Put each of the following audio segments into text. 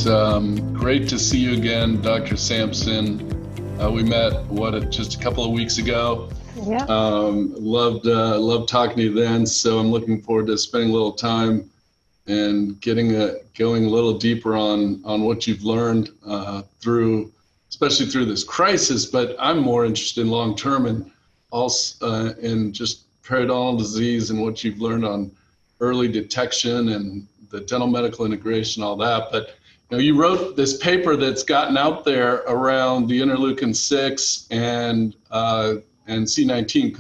It's great to see you again, Dr. Sampson. We met, just a couple of weeks ago. Yeah. Loved talking to you then, so I'm looking forward to spending a little time and going a little deeper on what you've learned especially through this crisis. But I'm more interested in long term and also in just periodontal disease and what you've learned on early detection and the dental medical integration, all that. But you wrote this paper that's gotten out there around the interleukin-6 and C19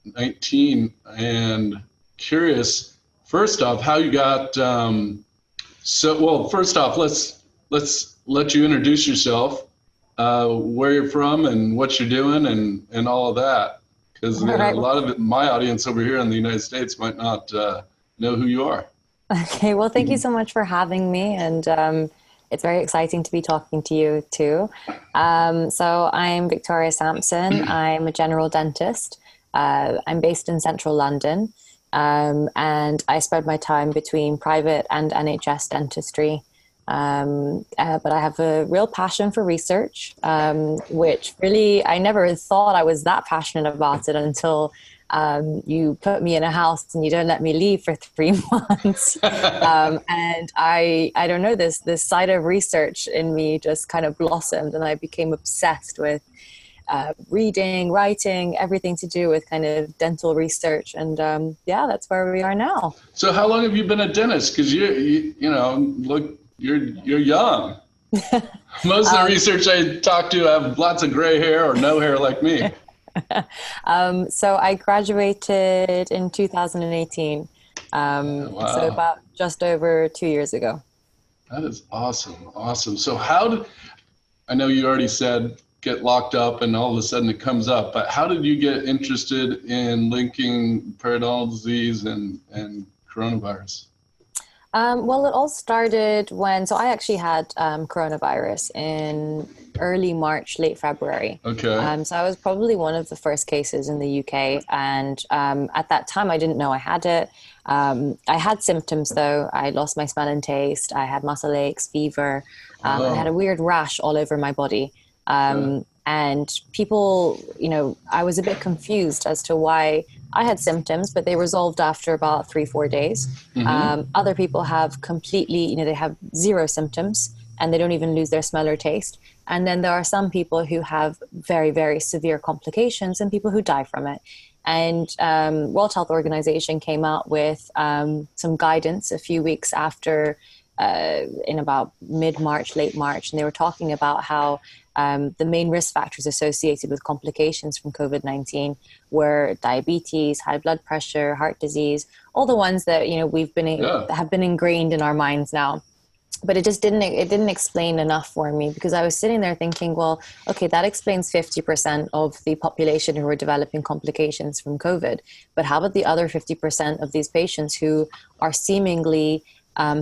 COVID-19, and curious, first off, how you got, first off, let's let you introduce yourself, where you're from and what you're doing and all of that, because a lot of my audience over here in the United States might not know who you are. Okay, well, thank you so much for having me, and it's very exciting to be talking to you too. So I'm Victoria Sampson. I'm a general dentist. I'm based in central London, and I spread my time between private and NHS dentistry. But I have a real passion for research, which really, I never thought I was that passionate about it until you put me in a house and you don't let me leave for 3 months. And I don't know, this side of research in me just kind of blossomed, and I became obsessed with reading, writing, everything to do with kind of dental research. And that's where we are now. So how long have you been a dentist? Because you look, you're young. Most of the research I talk to have lots of gray hair or no hair like me. So I graduated in 2018. Wow. So about just over 2 years ago. That is awesome. Awesome. So I know you already said get locked up and all of a sudden it comes up, but how did you get interested in linking periodontal disease and coronavirus? Well, it all started so I actually had coronavirus in early March, late February. Okay. So I was probably one of the first cases in the UK. And at that time, I didn't know I had it. I had symptoms, though. I lost my smell and taste. I had muscle aches, fever. I had a weird rash all over my body. And people, I was a bit confused as to why I had symptoms, but they resolved after about 3-4 days. Mm-hmm. Other people have completely, they have zero symptoms and they don't even lose their smell or taste. And then there are some people who have very, very severe complications and people who die from it. And World Health Organization came out with some guidance a few weeks after, in about mid-March, late March, and they were talking about how the main risk factors associated with complications from COVID-19 were diabetes, high blood pressure, heart disease, all the ones that that have been ingrained in our minds now. But it just didn't explain enough for me, because I was sitting there thinking, well, okay, that explains 50% of the population who are developing complications from COVID. But how about the other 50% of these patients who are seemingly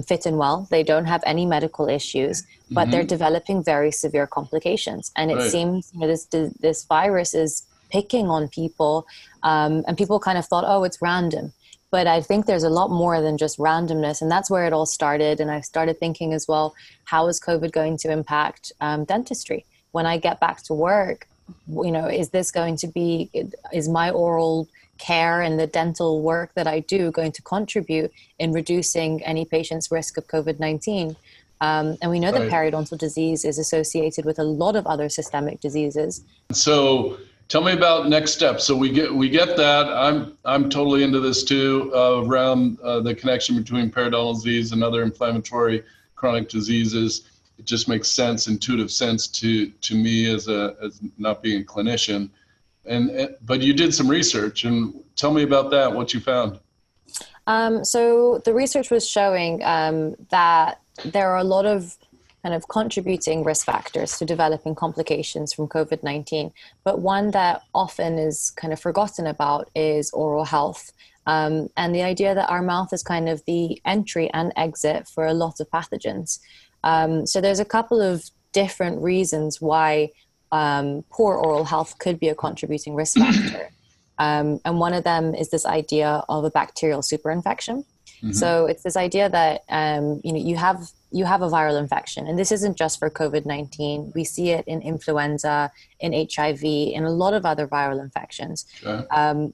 fit and well? They don't have any medical issues, but they're developing very severe complications. And it seems this virus is picking on people, and people kind of thought, oh, it's random. But I think there's a lot more than just randomness. And that's where it all started. And I started thinking as well, how is COVID going to impact dentistry? When I get back to work, is my oral care and the dental work that I do going to contribute in reducing any patient's risk of COVID-19? And we know that periodontal disease is associated with a lot of other systemic diseases. So tell me about next steps. So we get that. I'm totally into this too, around the connection between periodontal disease and other inflammatory chronic diseases. It just makes sense, intuitive sense to me as not being a clinician. But you did some research, and tell me about that. What you found? So the research was showing that there are a lot of kind of contributing risk factors to developing complications from COVID-19. But one that often is kind of forgotten about is oral health. And the idea that our mouth is kind of the entry and exit for a lot of pathogens. So there's a couple of different reasons why poor oral health could be a contributing risk factor. And one of them is this idea of a bacterial superinfection. So it's this idea that you have a viral infection, and this isn't just for COVID-19. We see it in influenza, in HIV, in a lot of other viral infections,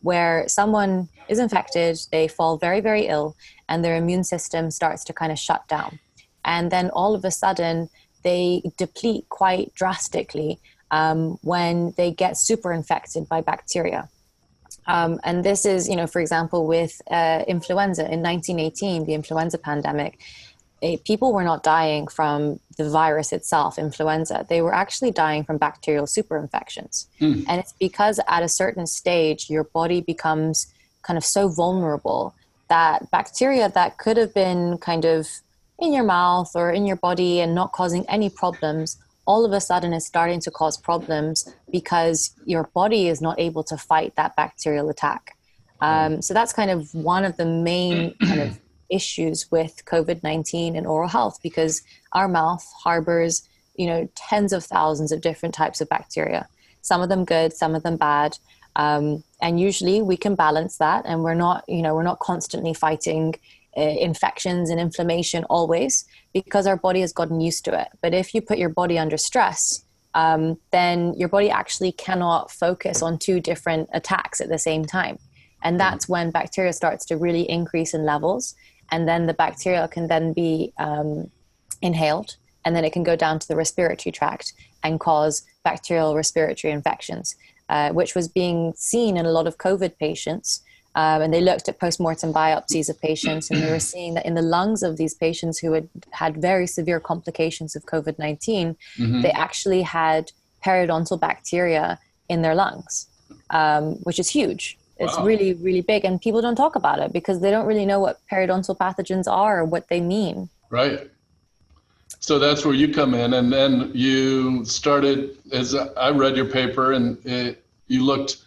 where someone is infected, they fall very, very ill, and their immune system starts to kind of shut down. And then all of a sudden, they deplete quite drastically when they get super infected by bacteria. And this is, for example, with influenza in 1918, the influenza pandemic, people were not dying from the virus itself, influenza. They were actually dying from bacterial superinfections. And it's because at a certain stage, your body becomes kind of so vulnerable that bacteria that could have been kind of in your mouth or in your body and not causing any problems, all of a sudden is starting to cause problems because your body is not able to fight that bacterial attack. So that's kind of one of the main kind of issues with COVID-19 and oral health, because our mouth harbors, tens of thousands of different types of bacteria, some of them good, some of them bad. And usually we can balance that, and we're not constantly fighting infections and inflammation always, because our body has gotten used to it. But if you put your body under stress, then your body actually cannot focus on two different attacks at the same time. And that's when bacteria starts to really increase in levels. And then the bacteria can then be inhaled, and then it can go down to the respiratory tract and cause bacterial respiratory infections, which was being seen in a lot of COVID patients. And they looked at post-mortem biopsies of patients, and they were seeing that in the lungs of these patients who had very severe complications of COVID-19, they actually had periodontal bacteria in their lungs, which is huge. It's really, really big. And people don't talk about it because they don't really know what periodontal pathogens are or what they mean. Right. So that's where you come in. And then you started, as I read your paper, and you looked,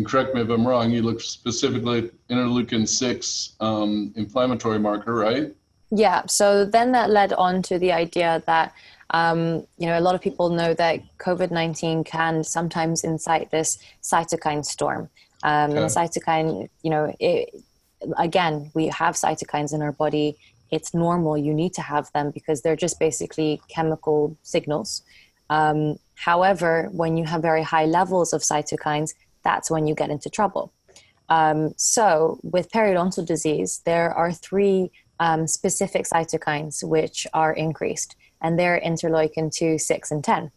correct me if I'm wrong, you looked specifically at interleukin-6 inflammatory marker, right? Yeah. So then that led on to the idea that, a lot of people know that COVID-19 can sometimes incite this cytokine storm. And a cytokine, again, we have cytokines in our body. It's normal. You need to have them because they're just basically chemical signals. However, when you have very high levels of cytokines, that's when you get into trouble. So with periodontal disease, there are three specific cytokines which are increased, and they're interleukin-2, 6, and 10.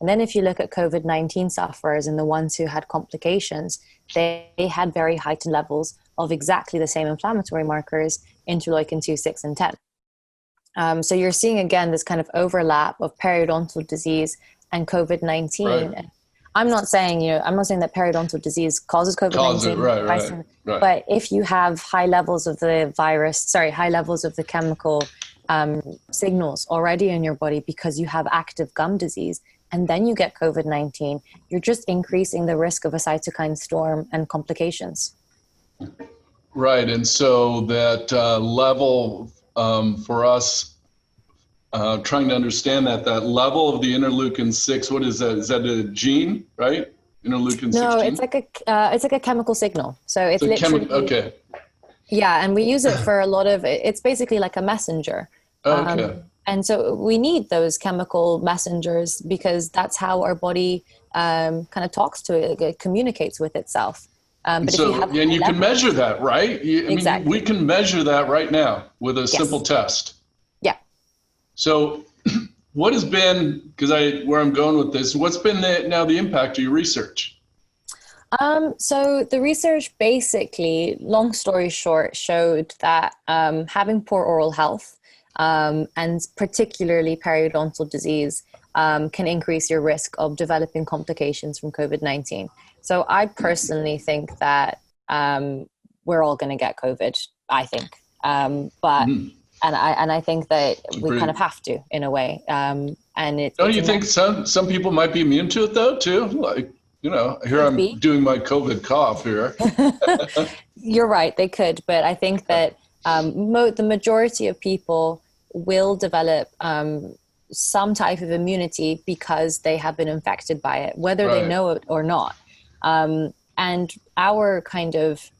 And then if you look at COVID-19 sufferers and the ones who had complications, they had very heightened levels of exactly the same inflammatory markers, interleukin-2, 6, and 10. So you're seeing, again, this kind of overlap of periodontal disease and COVID-19. Right. I'm not saying that periodontal disease causes COVID-19. Right. But if you have high levels of the high levels of the chemical signals already in your body because you have active gum disease, and then you get COVID-19, you're just increasing the risk of a cytokine storm and complications. Right. And so that level for us, trying to understand that level of the interleukin-6, what is that? Is that a gene, right? Interleukin-6 No, gene? it's like a chemical signal. So it's literally okay. Yeah, and we use it for a lot of. It's basically like a messenger. Okay. And so we need those chemical messengers because that's how our body kind of talks to it, it communicates with itself. But so, if you have you can measure that, right? Exactly. We can measure that right now with a simple test. Yeah. So what has been, because where I'm going with this, what's been the impact of your research? So the research basically, long story short, showed that having poor oral health and particularly periodontal disease can increase your risk of developing complications from COVID-19. So I personally think that we're all going to get COVID, I think. And I think that we kind of have to, in a way. And don't you think some people might be immune to it though, too? Like, here I'm doing my COVID cough here. You're right, they could. But I think that the majority of people will develop some type of immunity because they have been infected by it, whether they know it or not. And our kind of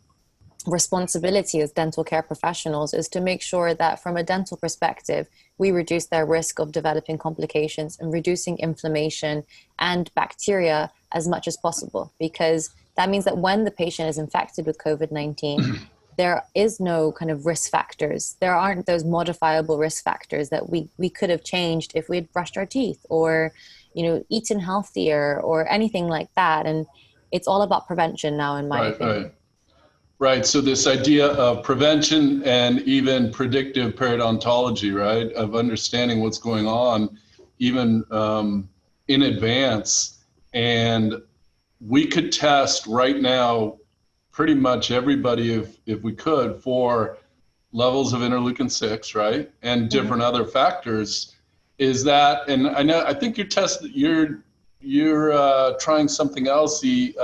responsibility as dental care professionals is to make sure that from a dental perspective, we reduce their risk of developing complications and reducing inflammation and bacteria as much as possible, because that means that when the patient is infected with COVID-19, there is no kind of risk factors. There aren't those modifiable risk factors that we could have changed if we had brushed our teeth or, eaten healthier or anything like that. And it's all about prevention now, in my opinion. Right. So this idea of prevention and even predictive periodontology, right, of understanding what's going on even in advance. And we could test right now pretty much everybody, if we could, for levels of interleukin-6, right, and different other factors. Is that, and I think you're trying something else, the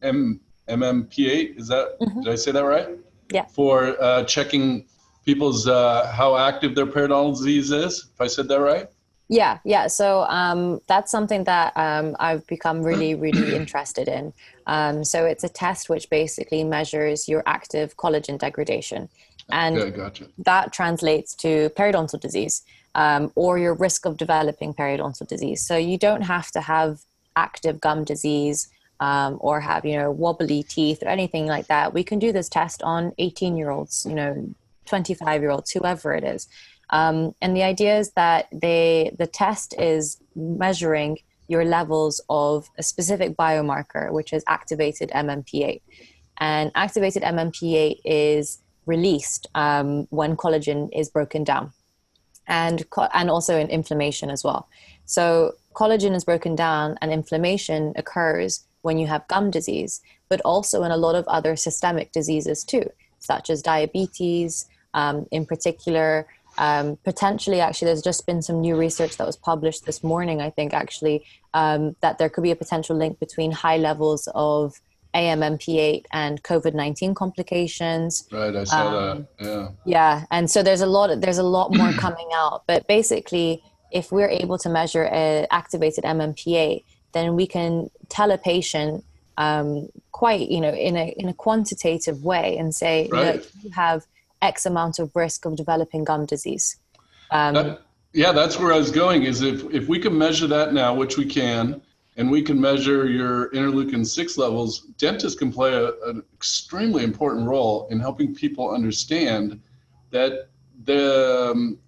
MMP8, is that, did I say that right? Yeah. For checking people's, how active their periodontal disease is, if I said that right? Yeah. So that's something that I've become really, really interested in. So it's a test which basically measures your active collagen degradation. And Okay, gotcha. that translates to periodontal disease, or your risk of developing periodontal disease. So you don't have to have active gum disease or have, wobbly teeth or anything like that. We can do this test on 18-year-olds, 25-year-olds, whoever it is. And the idea is that the test is measuring your levels of a specific biomarker, which is activated MMP8. And activated MMP8 is released when collagen is broken down, and also in inflammation as well. So collagen is broken down and inflammation occurs when you have gum disease, but also in a lot of other systemic diseases too, such as diabetes in particular. Potentially, actually, there's just been some new research that was published this morning, I think, actually, that there could be a potential link between high levels of AMMP8 and COVID-19 complications. Right, I saw that. Yeah. Yeah, and so there's a lot more coming out. But basically, if we're able to measure activated MMP8, then we can tell a patient quite, in a quantitative way and say, Right. look, you have X amount of risk of developing gum disease. Yeah, that's where I was going, is if we can measure that now, which we can, and we can measure your interleukin-6 levels, dentists can play an extremely important role in helping people understand that the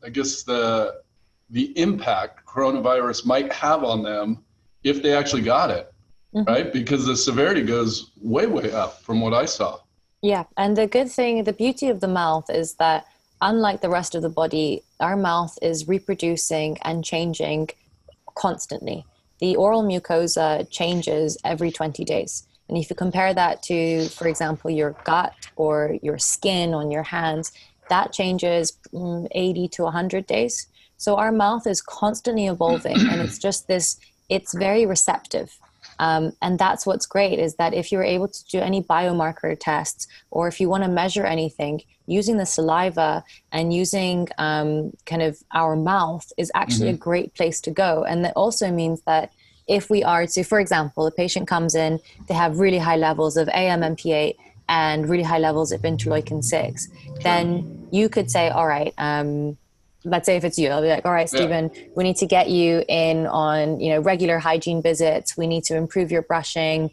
impact coronavirus might have on them if they actually got it, right? Because the severity goes way, way up from what I saw. Yeah, and the beauty of the mouth is that unlike the rest of the body, our mouth is reproducing and changing constantly. The oral mucosa changes every 20 days. And if you compare that to, for example, your gut or your skin on your hands, that changes 80 to 100 days. So our mouth is constantly evolving, and it's very receptive. And that's what's great, is that if you're able to do any biomarker tests, or if you want to measure anything, using the saliva and using kind of our mouth is actually a great place to go. And that also means that if we are to, for example, a patient comes in, they have really high levels of AMMP8 and really high levels of interleukin-6, then you could say, all right, let's say if it's you, I'll be like, all right, Stephen, we need to get you in on, regular hygiene visits. We need to improve your brushing.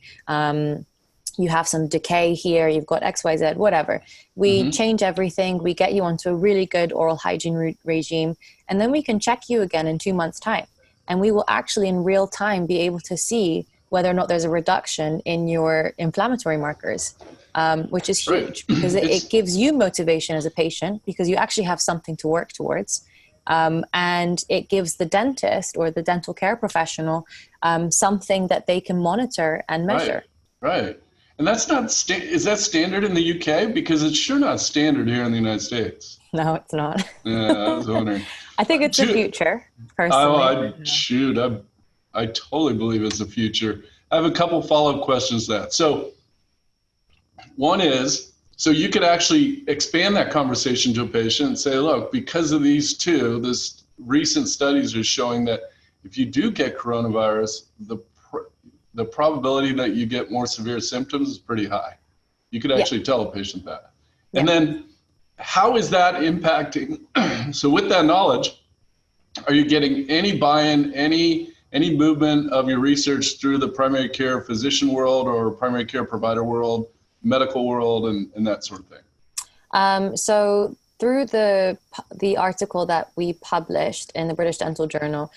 You have some decay here. You've got X, Y, Z, whatever. We change everything. We get you onto a really good oral hygiene regime. And then we can check you again in 2 months' time. And we will actually in real time be able to see whether or not there's a reduction in your inflammatory markers. Which is huge, because it gives you motivation as a patient, because you actually have something to work towards. And it gives the dentist or the dental care professional something that they can monitor and measure. Right. And that's not, is that standard in the UK? Because it's sure not standard here in the United States. No, it's not. Yeah, I was wondering. I think it's the future, personally. I totally believe it's the future. I have a couple follow-up questions to that. So one is, so you could actually expand that conversation to a patient and say, look, because of these two, this recent studies are showing that if you do get coronavirus, the probability that you get more severe symptoms is pretty high. You could actually tell a patient that. And then how is that impacting? So with that knowledge, are you getting any buy-in, any movement of your research through the primary care physician world or primary care provider world, medical world, and that sort of thing? So through the article that we published in the British Dental Journal,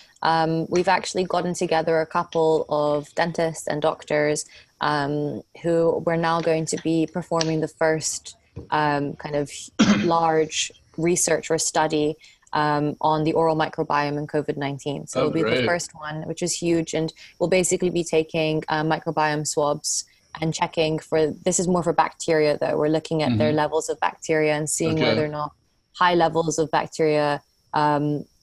we've actually gotten together a couple of dentists and doctors who we're now going to be performing the first kind of large research or study on the oral microbiome and COVID-19. So it'll be the first one, which is huge. And we'll basically be taking microbiome swabs and checking for, this is more for bacteria though. We're looking at their levels of bacteria and seeing whether or not high levels of bacteria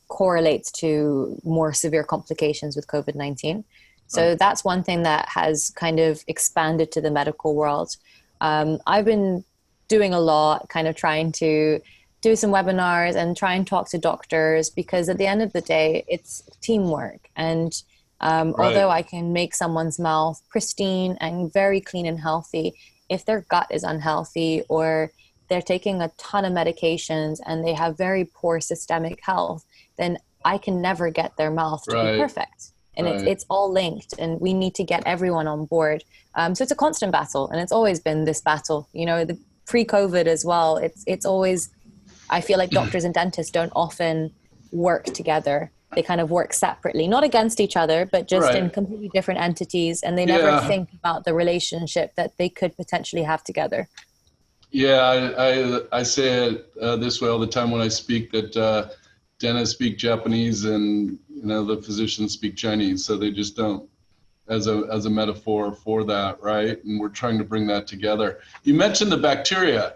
correlates to more severe complications with COVID-19. So that's one thing that has kind of expanded to the medical world. I've been doing a lot, kind of trying to do some webinars and try and talk to doctors, because at the end of the day, it's teamwork. And although I can make someone's mouth pristine and very clean and healthy, if their gut is unhealthy or they're taking a ton of medications and they have very poor systemic health, then I can never get their mouth to be perfect. And it's all linked, and we need to get everyone on board. So it's a constant battle, and it's always been this battle. You know, the pre-COVID as well, it's always, I feel like doctors and dentists don't often work together. They kind of work separately, not against each other, but just in completely different entities. And they never think about the relationship that they could potentially have together. Yeah, I say it this way all the time when I speak, that dentists speak Japanese and the physicians speak Chinese, so they just don't, as a metaphor for that, right? And we're trying to bring that together. You mentioned the bacteria.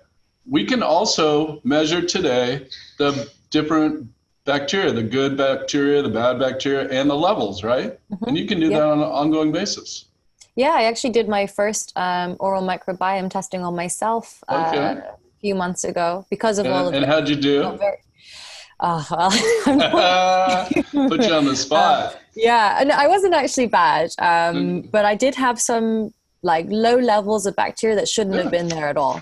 We can also measure today the different bacteria, the good bacteria, the bad bacteria, and the levels, right? And you can do that on an ongoing basis. Yeah, I actually did my first oral microbiome testing on myself a few months ago because of all of And how'd you do? Oh, well, put you on the spot. And I wasn't actually bad, but I did have some like low levels of bacteria that shouldn't have been there at all.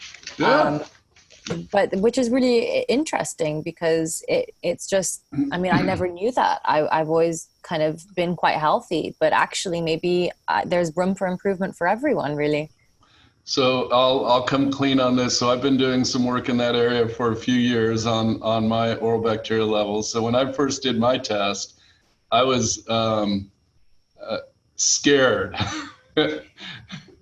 But which is really interesting, because it's just, I mean, I never knew that. I've always kind of been quite healthy, but actually maybe there's room for improvement for everyone, really. So I'll come clean on this. So I've been doing some work in that area for a few years on my oral bacteria levels. So when I first did my test, I was scared.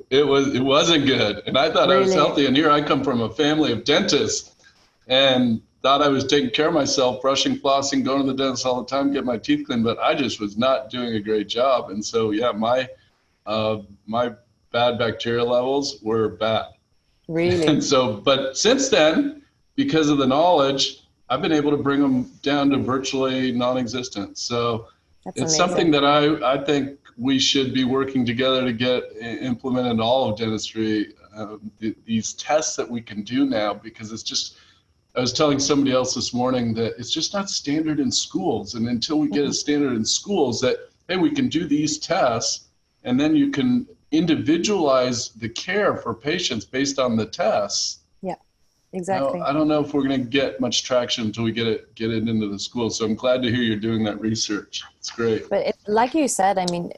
It wasn't good. And I thought I was healthy. And here I come from a family of dentists and thought I was taking care of myself, brushing, flossing, going to the dentist all the time, getting my teeth cleaned, but I just was not doing a great job. And so, my bad bacteria levels were bad. Really? And so, but since then, because of the knowledge, I've been able to bring them down to virtually non-existent. So it's amazing. Something that I think we should be working together to get implemented in all of dentistry, these tests that we can do now, because it's just, I was telling somebody else this morning that it's just not standard in schools. And until we get a standard in schools that, hey, we can do these tests, and then you can individualize the care for patients based on the tests. Yeah, exactly. I don't know if we're going to get much traction until we get it into the school. So I'm glad to hear you're doing that research. It's great. But like you said, I mean,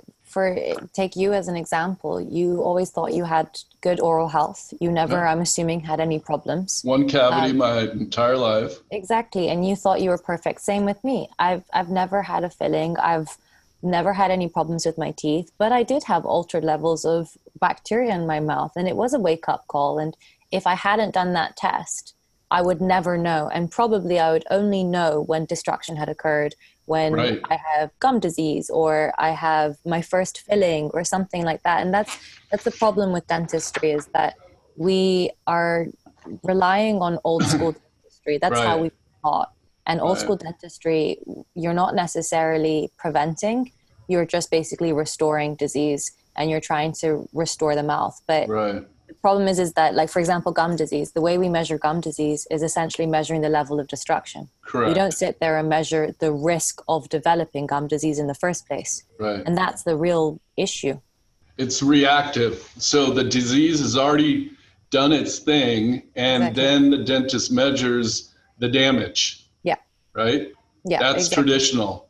take you as an example, you always thought you had good oral health. You never, I'm assuming, had any problems. One cavity my entire life. Exactly. And you thought you were perfect. Same with me. I've never had a filling. I've never had any problems with my teeth, but I did have altered levels of bacteria in my mouth, and it was a wake-up call. And if I hadn't done that test, I would never know. And probably I would only know when destruction had occurred, when I have gum disease or I have my first filling or something like that. And that's the problem with dentistry, is that we are relying on old school dentistry. That's how we've been taught. And old school dentistry, you're not necessarily preventing, you're just basically restoring disease, and you're trying to restore the mouth. But the problem is that, like, for example, gum disease, the way we measure gum disease is essentially measuring the level of destruction. Correct. We don't sit there and measure the risk of developing gum disease in the first place. And that's the real issue. It's reactive. So the disease is already done its thing, and Exactly. then the dentist measures the damage. Yeah. Right? Yeah. That's Exactly. traditional.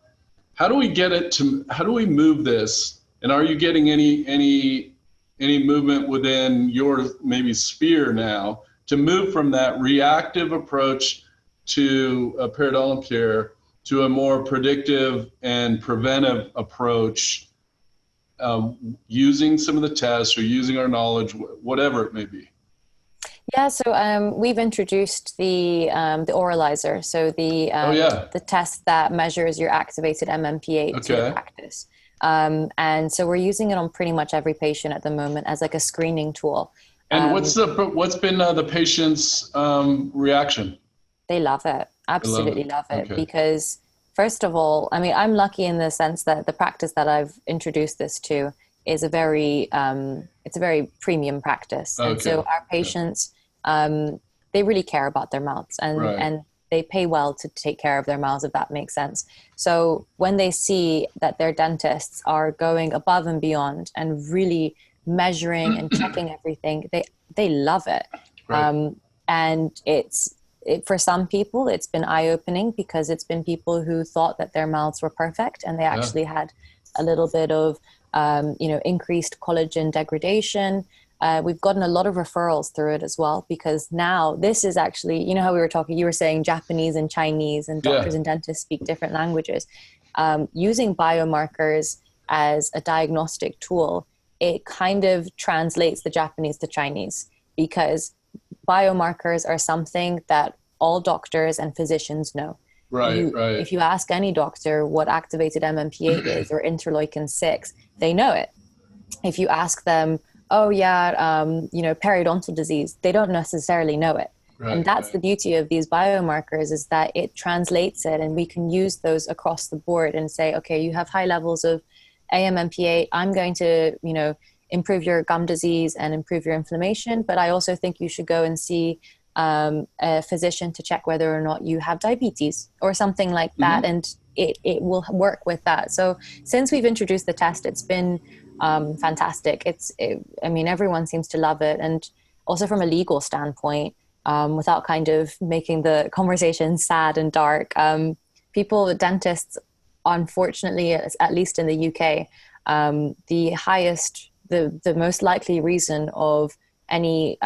How do we move this? And are you getting any movement within your maybe sphere now to move from that reactive approach to a periodontal care to a more predictive and preventive approach, using some of the tests or using our knowledge, whatever it may be? Yeah, so we've introduced the oralizer, so Oh yeah. the test that measures your activated MMPA to the Okay. practice. And so we're using it on pretty much every patient at the moment as like a screening tool. And what's been the patient's reaction? They love it, I love it. absolutely love it, Okay. because first of all, I mean, I'm lucky in the sense that the practice that I've introduced this to is it's a very premium practice, and so Okay. our patients, they really care about their mouths, Right. and they pay well to take care of their mouths, if that makes sense. So when they see that their dentists are going above and beyond and really measuring and checking everything, they love it. Right. And for some people, it's been eye-opening, because it's been people who thought that their mouths were perfect, and they actually had a little bit of increased collagen degradation. We've gotten a lot of referrals through it as well, because now this is actually, you know how we were talking, you were saying Japanese and Chinese, and doctors and dentists speak different languages. Using biomarkers as a diagnostic tool, it kind of translates the Japanese to Chinese, because biomarkers are something that all doctors and physicians know. Right. Right. If you ask any doctor what activated MMPA is or interleukin 6, they know it. If you ask them, oh yeah, periodontal disease, they don't necessarily know it. Right. And that's the beauty of these biomarkers, is that it translates it, and we can use those across the board and say, okay, you have high levels of AMMPA. I'm going to, improve your gum disease and improve your inflammation, but I also think you should go and see a physician to check whether or not you have diabetes or something like that. Mm-hmm. And it will work with that. So since we've introduced the test, it's been fantastic. Everyone seems to love it. And also from a legal standpoint, without kind of making the conversation sad and dark, dentists, unfortunately, at least in the UK, the most likely reason of any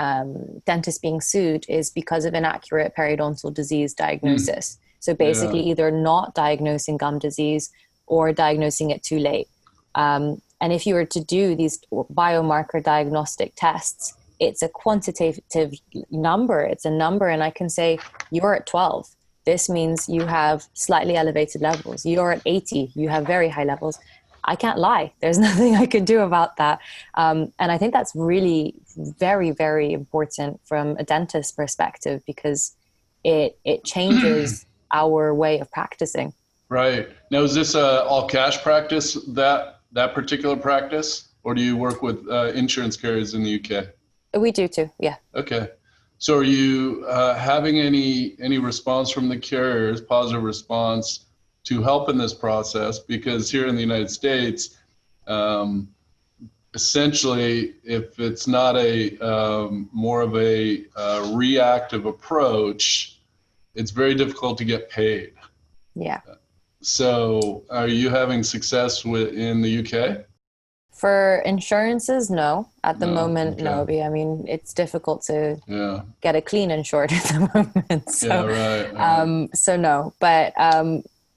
dentist being sued is because of inaccurate periodontal disease diagnosis. So basically either not diagnosing gum disease or diagnosing it too late. And if you were to do these biomarker diagnostic tests, it's a quantitative number. It's a number, and I can say, you're at 12. This means you have slightly elevated levels. You're at 80. You have very high levels. I can't lie. There's nothing I can do about that. And I think that's really very, very important from a dentist perspective, because it changes our way of practicing. Right. Now, is this a all cash practice, that particular practice, or do you work with insurance carriers in the UK? We do too. Yeah. Okay. So are you having any response from the carriers, positive response, to help in this process? Because here in the United States, essentially, if it's not more of a reactive approach, it's very difficult to get paid. Yeah. So are you having success in the UK? For insurances, no. At the moment, Okay. no. I mean, it's difficult to get it clean and short at the moment. So, right. So no. But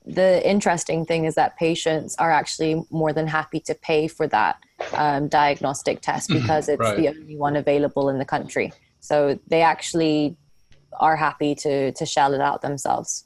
the interesting thing is that patients are actually more than happy to pay for that diagnostic test, because it's the only one available in the country. So they actually are happy to shell it out themselves.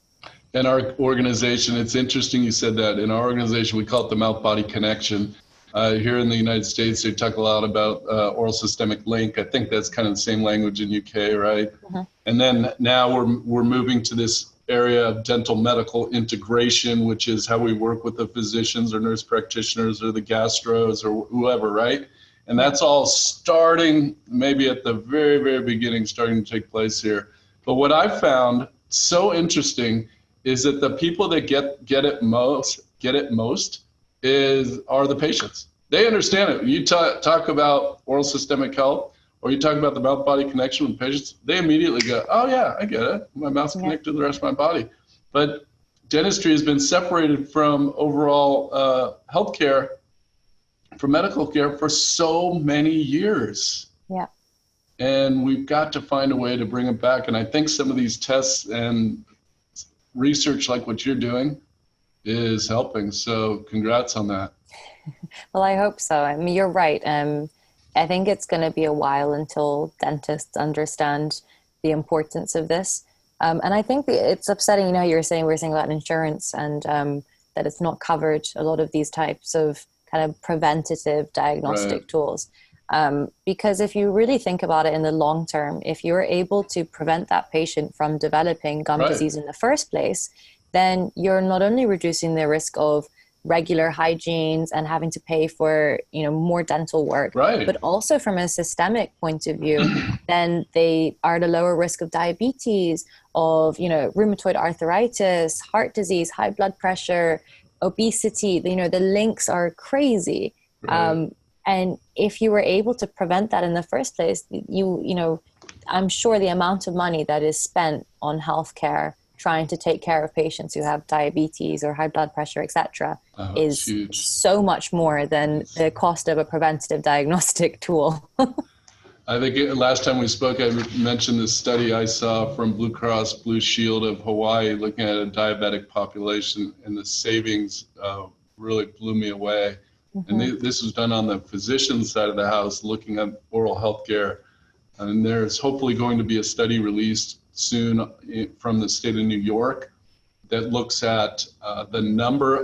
In our organization, it's interesting you said that. In our organization, we call it the mouth-body connection. Here in the United States, they talk a lot about oral systemic link. I think that's kind of the same language in UK, right? Mm-hmm. And then now we're moving to this area of dental medical integration, which is how we work with the physicians or nurse practitioners or the gastros or whoever, right? And that's all starting maybe at the very, very beginning, starting to take place here. But what I found so interesting is that the people that get it most are the patients. They understand it. You talk about oral systemic health. or you talk about the mouth-body connection with patients, they immediately go, oh yeah, I get it. My mouth's connected to the rest of my body. But dentistry has been separated from overall healthcare, from medical care for so many years. Yeah. And we've got to find a way to bring it back. And I think some of these tests and research like what you're doing is helping. So congrats on that. Well, I hope so. I mean, you're right. I think it's going to be a while until dentists understand the importance of this. And I think it's upsetting, you know, we were saying about insurance and that it's not covered, a lot of these types of kind of preventative diagnostic tools. Because if you really think about it in the long term, if you're able to prevent that patient from developing gum disease in the first place, then you're not only reducing the risk of regular hygienes and having to pay for, you know, more dental work, but also from a systemic point of view, then they are at a lower risk of diabetes, of, you know, rheumatoid arthritis, heart disease, high blood pressure, obesity. You know, the links are crazy. And if you were able to prevent that in the first place, you know, I'm sure the amount of money that is spent on healthcare trying to take care of patients who have diabetes or high blood pressure, etc., is huge. So much more than the cost of a preventative diagnostic tool. I think last time we spoke, I mentioned this study I saw from Blue Cross Blue Shield of Hawaii looking at a diabetic population, and the savings really blew me away. And this was done on the physician side of the house, looking at oral health care. And there's hopefully going to be a study released soon from the state of New York that looks at the number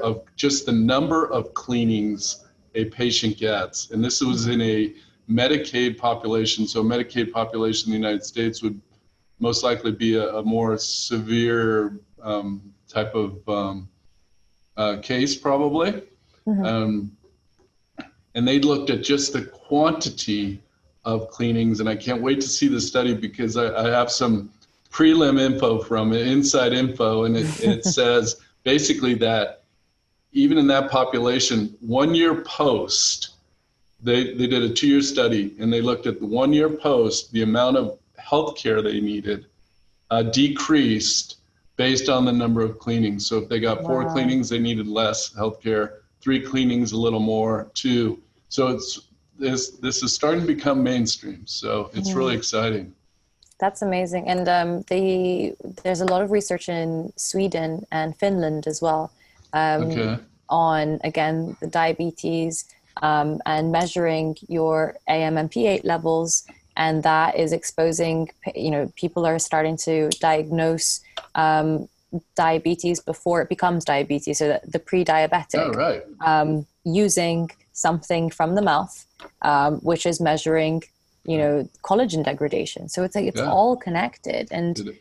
of cleanings a patient gets. And this was in a Medicaid population. So a Medicaid population in the United States would most likely be a more severe type of case probably. And they looked at just the quantity of cleanings. And I can't wait to see the study because I have some prelim info from it, inside info, and it says basically that even in that population, 1 year post, they did a 2-year study, and they looked at the 1 year post, the amount of health care they needed decreased based on the number of cleanings. So if they got 4 cleanings, they needed less health care, 3 cleanings, a little more, 2. So this is starting to become mainstream. So it's really exciting. That's amazing. And there's a lot of research in Sweden and Finland as well on, again, the diabetes and measuring your AM/MP8 levels. And that is exposing, you know, people are starting to diagnose diabetes before it becomes diabetes, so that the pre-diabetic, using something from the mouth, which is measuring, you know, collagen degradation. So it's like, it's all connected. And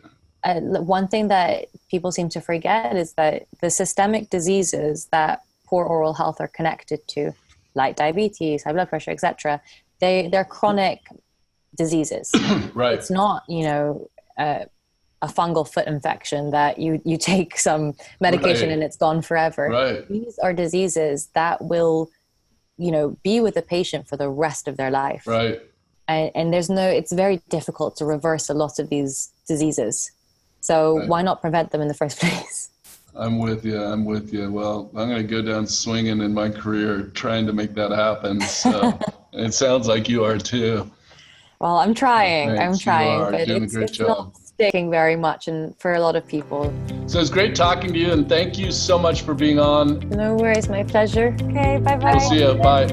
one thing that people seem to forget is that the systemic diseases that poor oral health are connected to, like diabetes, high blood pressure, etc., they're chronic diseases. It's not, you know, a fungal foot infection that you take some medication and it's gone forever. These are diseases that will, you know, be with the patient for the rest of their life. And it's very difficult to reverse a lot of these diseases. So why not prevent them in the first place? I'm with you. Well, I'm going to go down swinging in my career trying to make that happen. So it sounds like you are too. Well, I'm trying. But it's not sticking very much, and for a lot of people. So it's great talking to you, and thank you so much for being on. No worries. My pleasure. Okay, bye-bye. We'll see you. Bye.